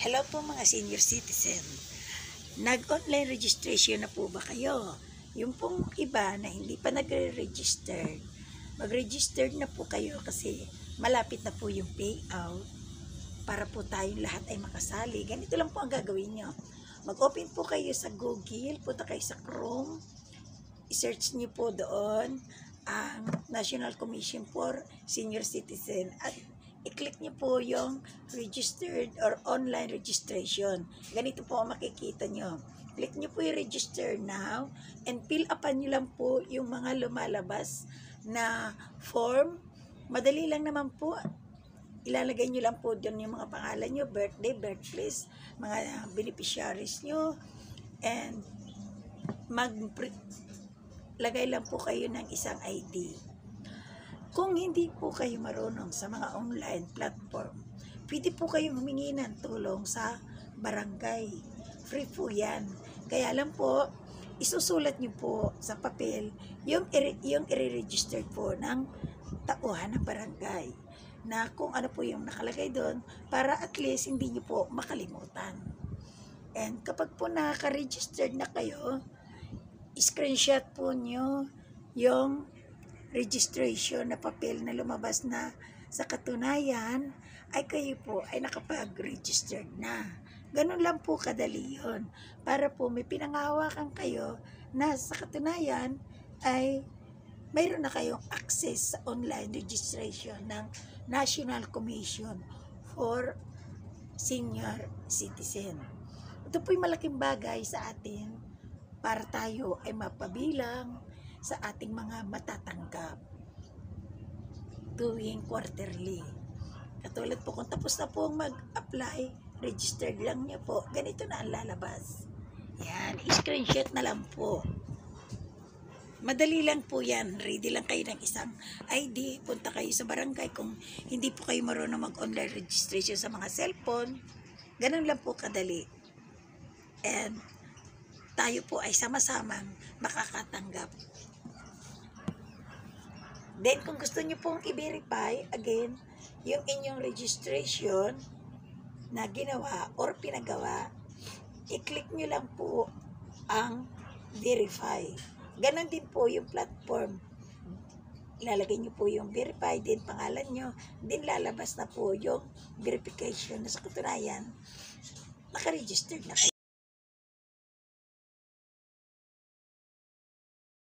Hello po mga senior citizen. Nag-online registration na po ba kayo? Yung pong iba na hindi pa nagre-register, mag-register na po kayo kasi malapit na po yung payout para po tayong lahat ay makasali. Ganito lang po ang gagawin nyo. Mag-open po kayo sa Google, punta kayo sa Chrome, i-search nyo po doon ang National Commission for Senior Citizen at i-click nyo po yung registered or online registration. Ganito po ang makikita nyo. Click nyo po yung register now and fill upan nyo lang po yung mga lumalabas na form. Madali lang naman po. Ilalagay nyo lang po dyan yung mga pangalan nyo, birthday, birthplace, mga beneficiaries nyo, and lagay lang po kayo ng isang ID. Kung hindi po kayo marunong sa mga online platform, pwede po kayong humingi ng tulong sa barangay. Free po yan. Kaya lang po, isusulat nyo po sa papel yung i-register po ng tauhan ng barangay na kung ano po yung nakalagay doon para at least hindi nyo po makalimutan. And kapag po nakaka-registered na kayo, screenshot po nyo yung registration na papel na lumabas na sa katunayan ay kayo po ay nakapag-registered na. Ganun lang po kadali yun. Para po may pinangahawakan kayo na sa katunayan ay mayroon na kayong access sa online registration ng National Commission for Senior Citizen. Ito po'y malaking bagay sa atin para tayo ay mapabilang sa ating mga matatanggap tuwing quarterly. Katulad po kung tapos na po mag-apply, registered lang niya po, ganito na ang lalabas. Yan, screenshot na lang po. Madali lang po yan. Ready lang kayo ng isang ID. Punta kayo sa barangay. Kung hindi po kayo marunong mag-online registration sa mga cellphone, ganun lang po kadali. And tayo po ay sama-samang makakatanggap. Then, kung gusto nyo pong i-verify, again, yung inyong registration na ginawa or pinagawa, i-click nyo lang po ang verify. Ganon din po yung platform. Ilalagay nyo po yung verify, din pangalan nyo, din lalabas na po yung verification na sa katunayan, nakaregistered na kayo.